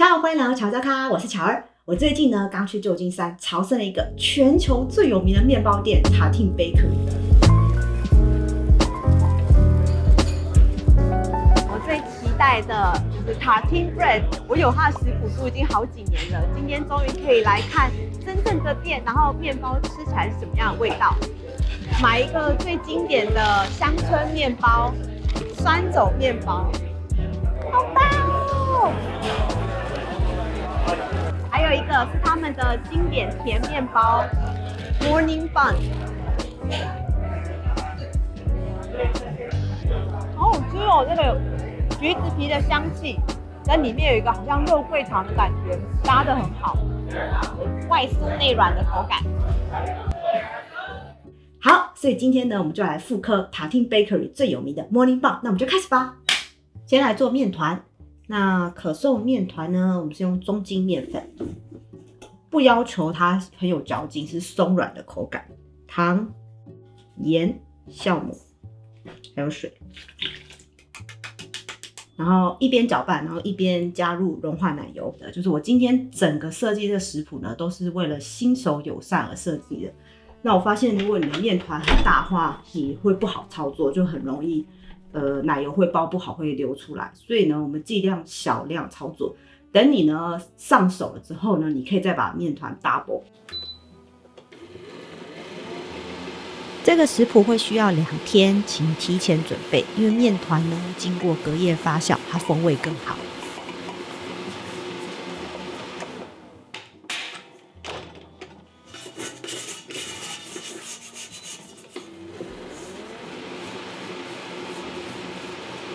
大家好，欢迎来到巧教咖，我是巧儿。我最近呢刚去旧金山朝圣了一个全球最有名的面包店塔汀 Bakery。我最期待的就是塔汀 Bread， 我有它的食谱书已经好几年了，今天终于可以来看真正的店，然后面包吃起来是什么样的味道。买一个最经典的乡村面包，酸种面包，好棒哦！还有一个是他们的经典甜面包 Morning Bun， 好好吃哦！这个橘子皮的香气，跟里面有一个好像肉桂糖的感觉，搭得很好，外酥内软的口感。好，所以今天呢，我们就来复刻塔汀 Bakery 最有名的 Morning Bun。那我们就开始吧。先来做面团。那可颂面团呢，我们是用中筋面粉，不要求它很有嚼劲，是松软的口感。糖、盐、酵母，还有水，然后一边搅拌，然后一边加入融化奶油的。就是我今天整个设计这个食谱呢，都是为了新手友善而设计的。那我发现，如果你的面团很大话，你会不好操作，就很容易。奶油会包不好，会流出来，所以呢，我们尽量小量操作。等你呢上手了之后呢，你可以再把面团 double。这个食谱会需要2天，请提前准备，因为面团呢经过隔夜发酵，它风味更好。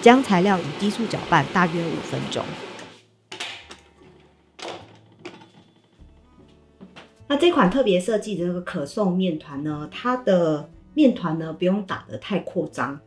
将材料以低速搅拌大约5分钟。那这款特别设计的这个可颂面团呢，它的面团呢不用打得太扩张，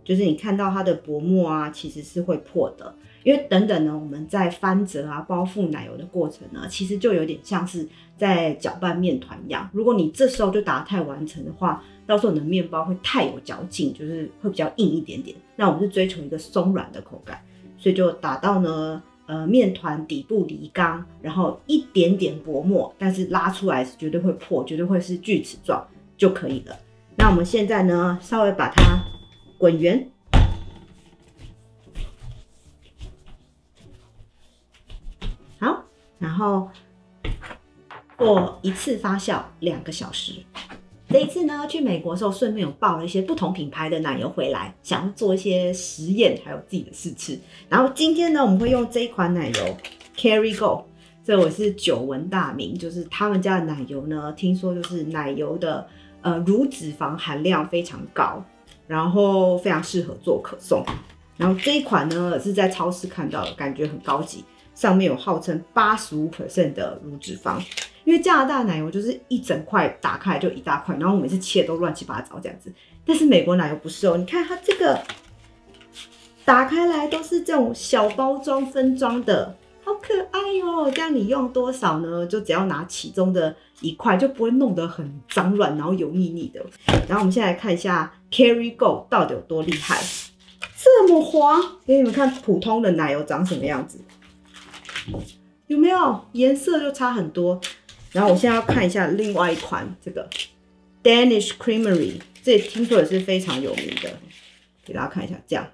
就是你看到它的薄膜啊，其实是会破的。因为等等呢，我们在翻折啊、包覆奶油的过程呢，其实就有点像是在搅拌面团一样。如果你这时候就打得太完成的话，到时候你的面包会太有嚼劲，就是会比较硬一点点。那我们是追求一个松软的口感，所以就打到呢，面团底部离缸，然后一点点薄膜，但是拉出来是绝对会破，绝对会是锯齿状就可以了。那我们现在呢，稍微把它滚圆。好，然后做一次发酵2个小时。这一次呢，去美国的时候，顺便有抱了一些不同品牌的奶油回来，想要做一些实验，还有自己的试吃。然后今天呢，我们会用这一款奶油 Kerrygold， 这我是久闻大名，就是他们家的奶油呢，听说就是奶油的乳脂肪含量非常高，然后非常适合做可颂。然后这一款呢是在超市看到的，感觉很高级，上面有号称85% 的乳脂肪。因为加拿大奶油就是一整块打开来就一大块，然后我每次切都乱七八糟这样子。但是美国奶油不是哦，你看它这个打开来都是这种小包装分装的，好可爱哦！这样你用多少呢？就只要拿其中的一块，就不会弄得很脏乱，然后油腻腻的。然后我们现在来看一下 Kerrygold 到底有多厉害，这么滑，给你们看普通的奶油长什么样子，有没有？颜色就差很多。然后我现在要看一下另外一款这个 Danish Creamery， 这听说也是非常有名的，给大家看一下，这样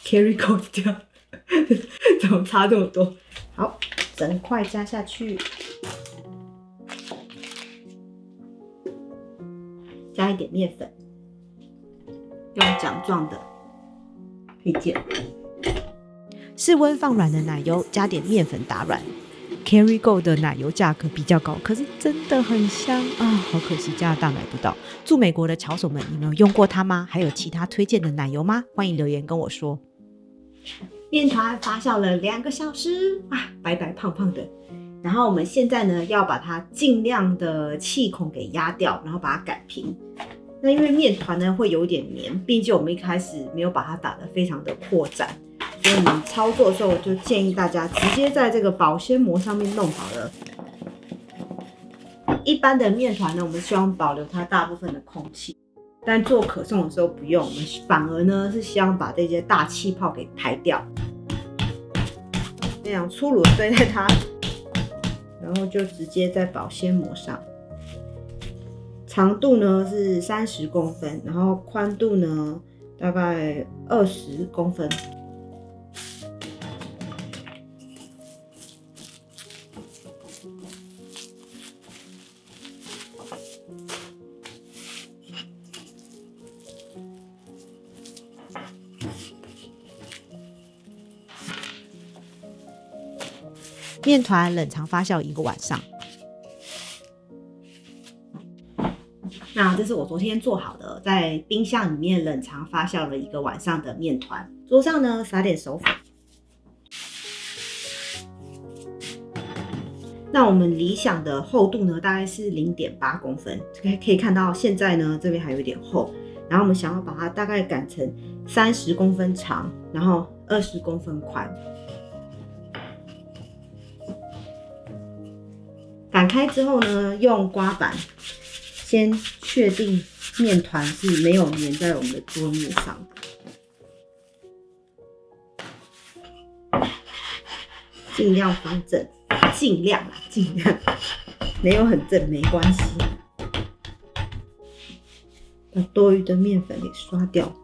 Kerrygold 这样，怎么差这么多？好，整块加下去，加一点面粉，用桨状的配件，室温放软的奶油，加点面粉打软。Kerrygold 的奶油价格比较高，可是真的很香啊！好可惜加拿大买不到。住美国的巧手们，你们有用过它吗？还有其他推荐的奶油吗？欢迎留言跟我说。面团发酵了2个小时啊，白白胖胖的。然后我们现在呢，要把它尽量的气孔给压掉，然后把它擀平。那因为面团呢会有点黏，毕竟我们一开始没有把它打得非常的扩展。所以你们操作的时候，我就建议大家直接在这个保鲜膜上面弄好了。一般的面团呢，我们希望保留它大部分的空气，但做可颂的时候不用，我们反而呢是希望把这些大气泡给排掉。非常粗鲁的对待它，然后就直接在保鲜膜上。长度呢是30公分，然后宽度呢大概20公分。面团冷藏发酵1个晚上。那这是我昨天做好的，在冰箱里面冷藏发酵了1个晚上的面团。桌上呢撒点手粉。那我们理想的厚度呢，大概是0.8公分。可以看到现在呢这边还有点厚，然后我们想要把它大概擀成30公分长，然后20公分宽。擀开之后呢，用刮板先确定面团是没有粘在我们的桌面上的，尽量方正，尽量没有很正没关系，把多余的面粉给刷掉。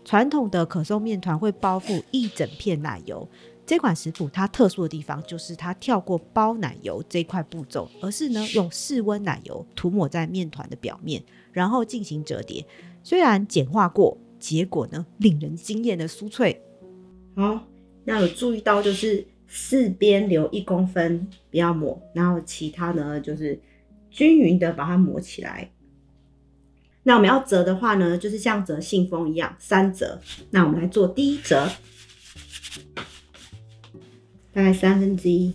传统的可颂面团会包覆一整片奶油，这款食谱它特殊的地方就是它跳过包奶油这块步骤，而是呢用室温奶油涂抹在面团的表面，然后进行折叠。虽然简化过，结果呢令人惊艳的酥脆。好，那有注意到就是4边留1公分不要抹，然后其他呢就是均匀的把它抹起来。那我们要折的话呢，就是像折信封一样3折。那我们来做第1折，大概1/3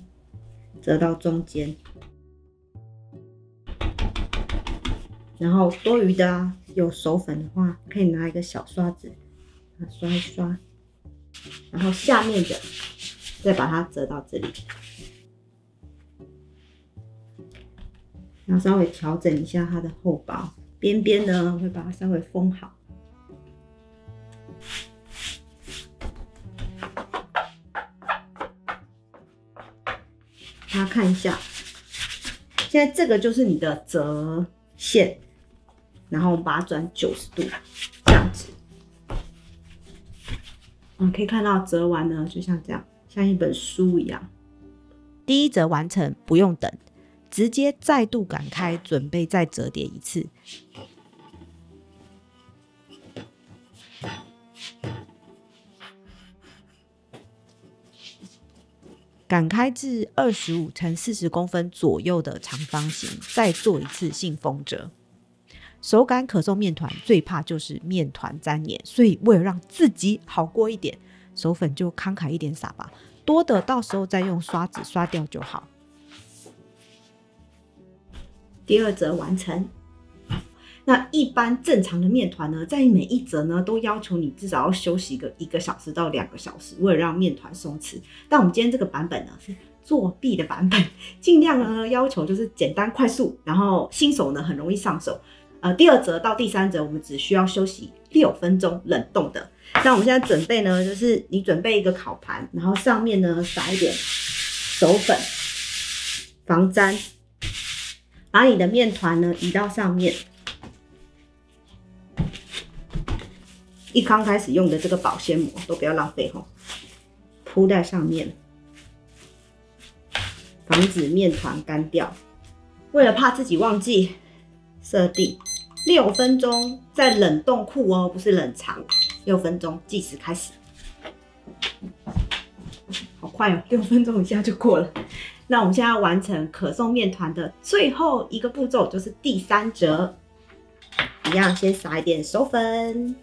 折到中间，然后多余的有手粉的话，可以拿一个小刷子刷一刷，然后下面的再把它折到这里，然后稍微调整一下它的厚薄。边边呢会把它稍微封好，大家看一下，现在这个就是你的折线，然后我们把它转90度，这样子。可以看到折完呢，就像这样，像一本书一样。第1折完成，不用等。直接再度擀开，准备再折叠1次。擀开至25乘40公分左右的长方形，再做1次信封折。手擀可颂面团最怕就是面团沾黏，所以为了让自己好过一点，手粉就慷慨一点撒吧，多的到时候再用刷子刷掉就好。第2折完成。那一般正常的面团呢，在每1折呢都要求你至少要休息1个小时到2个小时，为了让面团松弛。但我们今天这个版本呢是作弊的版本，尽量呢要求就是简单快速，然后新手呢很容易上手。第2折到第3折我们只需要休息6分钟冷冻的。那我们现在准备呢，就是你准备一个烤盘，然后上面呢撒一点手粉防粘。把你的面团呢移到上面，刚开始用的这个保鲜膜都不要浪费吼，铺在上面，防止面团干掉。为了怕自己忘记，设定6分钟，在冷冻库哦，不是冷藏。6分钟计时开始，好快哦，6分钟一下就过了。那我们现在要完成可颂面团的最后一个步骤，就是第3折。一样，先撒一点手粉。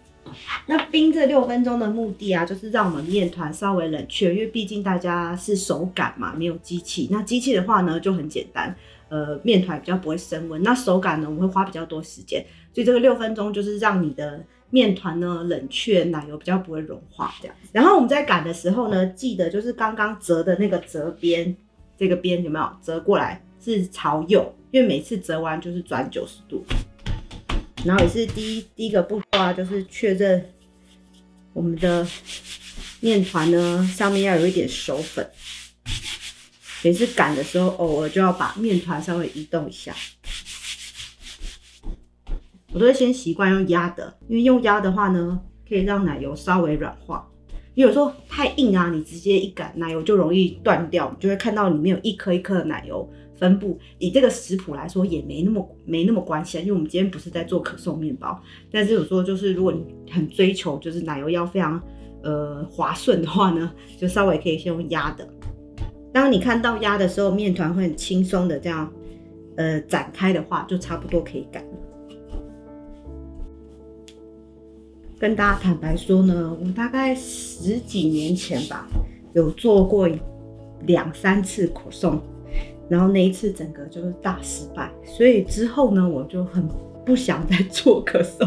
那冰这6分钟的目的啊，就是让我们面团稍微冷却，因为毕竟大家是手擀嘛，没有机器。那机器的话呢，就很简单，面团比较不会升温。那手擀呢，我们会花比较多时间，所以这个6分钟就是让你的面团呢冷却，奶油比较不会融化这样。然后我们在擀的时候呢，记得就是刚刚折的那个折边。这个边有没有折过来是朝右，因为每次折完就是转90度。然后也是第一个步骤啊，就是确认我们的面团呢上面要有一点熟粉，每次擀的时候偶尔就要把面团稍微移动一下。我都会先习惯用压的，因为用压的话呢，可以让奶油稍微软化。因为有时候太硬啊，你直接一擀奶油就容易断掉，你就会看到里面有一颗一颗的奶油分布。以这个食谱来说，也没那么关系，因为我们今天不是在做可颂面包。但是有时候就是如果你很追求就是奶油要非常滑顺的话呢，就稍微可以先用压的。当你看到压的时候，面团会很轻松的这样展开的话，就差不多可以擀了。跟大家坦白说呢，我大概10几年前吧，有做过2、3次可颂，然后那一次整个就是大失败，所以之后呢，我就很不想再做可颂。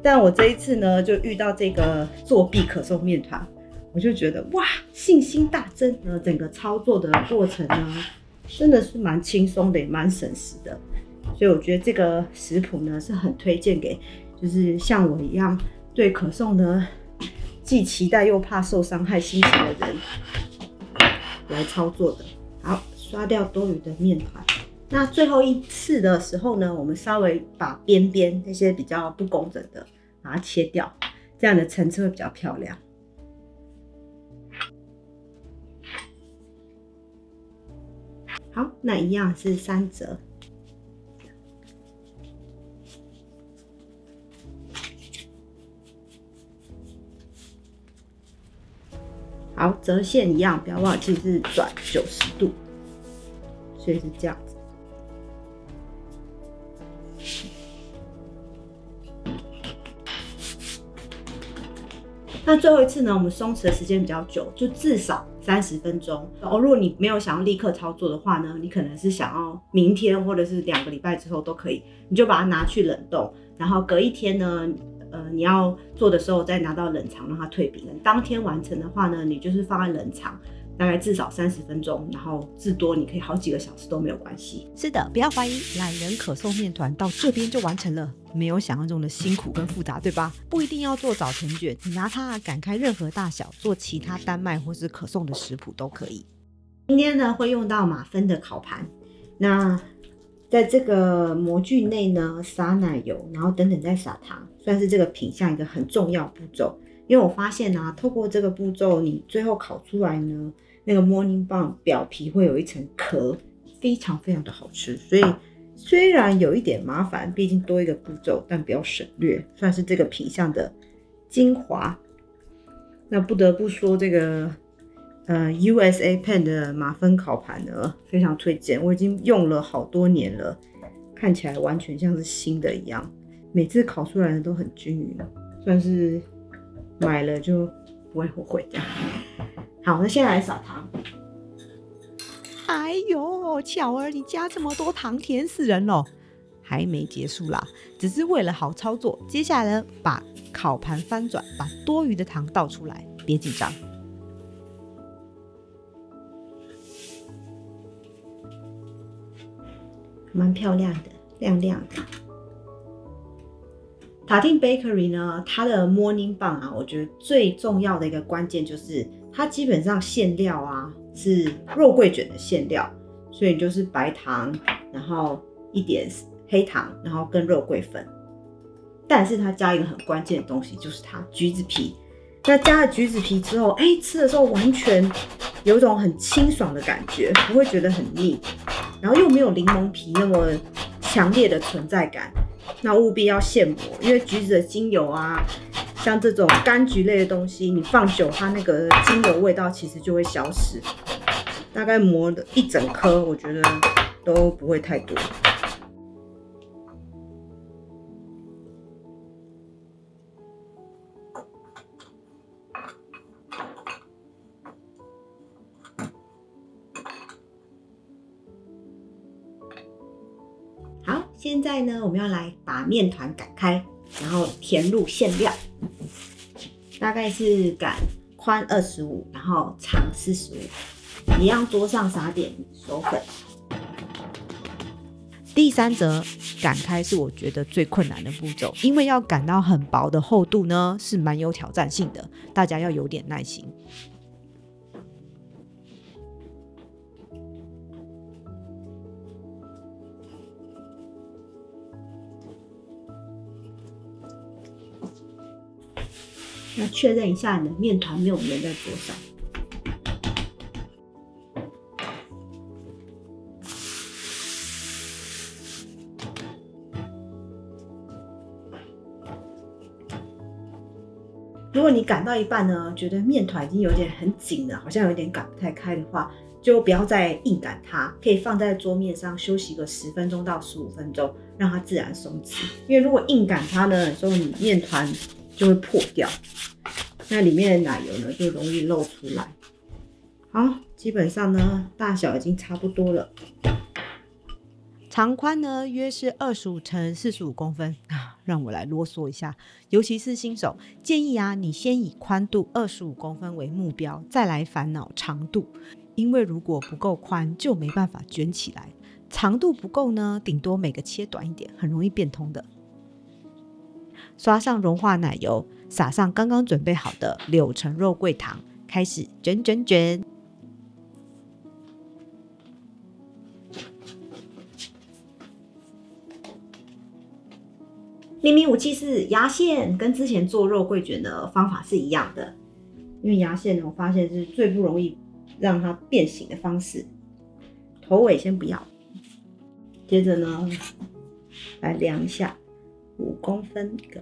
但我这一次呢，就遇到这个作弊可颂面团，我就觉得哇，信心大增。整个操作的过程呢，真的是蛮轻松的，也蛮省时的。所以我觉得这个食谱呢，是很推荐给就是像我一样对可颂呢既期待又怕受伤害心情的人来操作的。好，刷掉多余的面团。那最后一次的时候呢，我们稍微把边边那些比较不工整的把它切掉，这样的层次会比较漂亮。好，那一样是3折。好，折线一样，不要忘记是转90度，所以是这样子。那最后一次呢，我们松弛的时间比较久，就至少30分钟。如果你没有想要立刻操作的话呢，你可能是想要明天或者是2个礼拜之后都可以，你就把它拿去冷冻，然后隔一天呢，你要做的时候再拿到冷藏让它退冰。当天完成的话呢，你就是放在冷藏，大概至少30分钟，然后至多你可以好几个小时都没有关系。是的，不要怀疑，懒人可颂面团到这边就完成了，没有想象中的辛苦跟复杂，对吧？不一定要做早晨卷，你拿它擀开任何大小，做其他丹麦或是可颂的食谱都可以。今天呢会用到马芬的烤盘，那在这个模具内呢撒奶油，然后等等再撒糖，算是这个品相一个很重要的步骤。因为我发现啊，透过这个步骤，你最后烤出来呢，那个 morning bun 表皮会有一层壳，非常非常的好吃。所以虽然有一点麻烦，毕竟多一个步骤，但不要省略，算是这个品相的精华。那不得不说这个USA Pan 的马芬烤盘呢，非常推荐。我已经用了好多年了，看起来完全像是新的一样，每次烤出来的都很均匀，算是买了就不会后悔这样。好，那现在来撒糖。哎呦，巧儿，你加这么多糖，甜死人了！还没结束啦，只是为了好操作。接下来呢，把烤盘翻转，把多余的糖倒出来，别紧张。蛮漂亮的，亮亮的。塔汀 Bakery 呢，它的 Morning Bun 啊，我觉得最重要的一个关键就是它基本上馅料啊是肉桂卷的馅料，所以就是白糖，然后一点黑糖，然后跟肉桂粉。但是它加一个很关键的东西，就是它橘子皮。那加了橘子皮之后，吃的时候完全有一种很清爽的感觉，不会觉得很腻，然后又没有柠檬皮那么强烈的存在感。那务必要现磨，因为橘子的精油啊，像这种柑橘类的东西，你放久，它那个精油味道其实就会消失。大概磨了1整颗，我觉得都不会太多。现在呢，我们要来把面团擀开，然后填入馅料，大概是擀宽25，然后长45，一样桌上撒点熟粉。第三则擀开是我觉得最困难的步骤，因为要擀到很薄的厚度呢，是蛮有挑战性的，大家要有点耐心。要确认一下你的面团没有粘在桌上。如果你擀到一半呢，觉得面团已经有点很紧了，好像有点擀不太开的话，就不要再硬擀它，可以放在桌面上休息个10分钟到15分钟，让它自然松弛。因为如果硬擀它呢，有时候你面团就会破掉，那里面的奶油呢就容易漏出来。好，基本上呢大小已经差不多了。长宽呢约是25乘45公分啊，让我来啰嗦一下，尤其是新手，建议啊你先以宽度25公分为目标，再来烦恼长度，因为如果不够宽就没办法卷起来，长度不够呢，顶多每个切短一点，很容易变通的。刷上融化奶油，撒上刚刚准备好的柳橙肉桂糖，开始卷卷卷。秘密武器是牙线，跟之前做肉桂卷的方法是一样的。因为牙线呢，我发现是最不容易让它变形的方式。头尾先不要，接着呢，来量一下，5公分一个。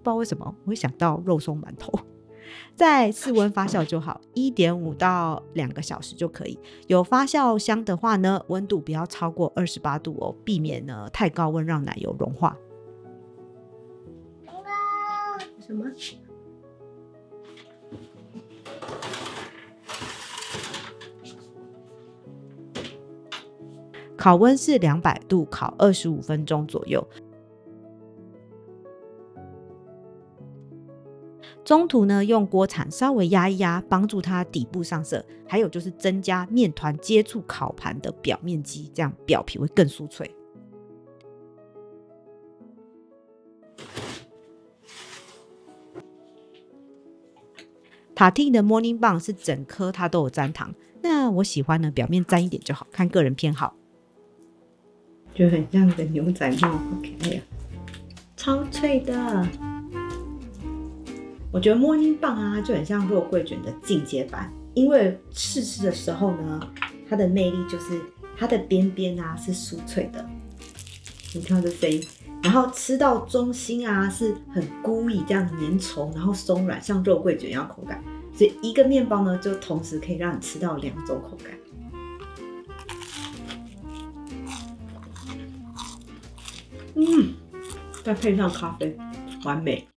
不知道为什么我会想到肉松馒头。在室温发酵就好，1.5到2个小时就可以。有发酵箱的话呢，温度不要超过28度哦，避免呢太高温让奶油融化。什么？烤温是200度，烤25分钟左右。中途呢，用锅铲稍微压一压，帮助它底部上色。还有就是增加面团接触烤盘的表面积，这样表皮会更酥脆。塔汀的 Morning Bun 是整颗它都有沾糖，那我喜欢呢表面沾一点就好，看个人偏好。就很像个牛仔帽，好可爱呀，超脆的。我觉得Morning Bun啊，就很像肉桂卷的进阶版，因为试吃的时候呢，它的魅力就是它的边边啊是酥脆的，你听到这声音，然后吃到中心啊是很gooey这样粘稠，然后松软，像肉桂卷一样口感，所以一个面包呢就同时可以让你吃到2种口感。再配上咖啡，完美。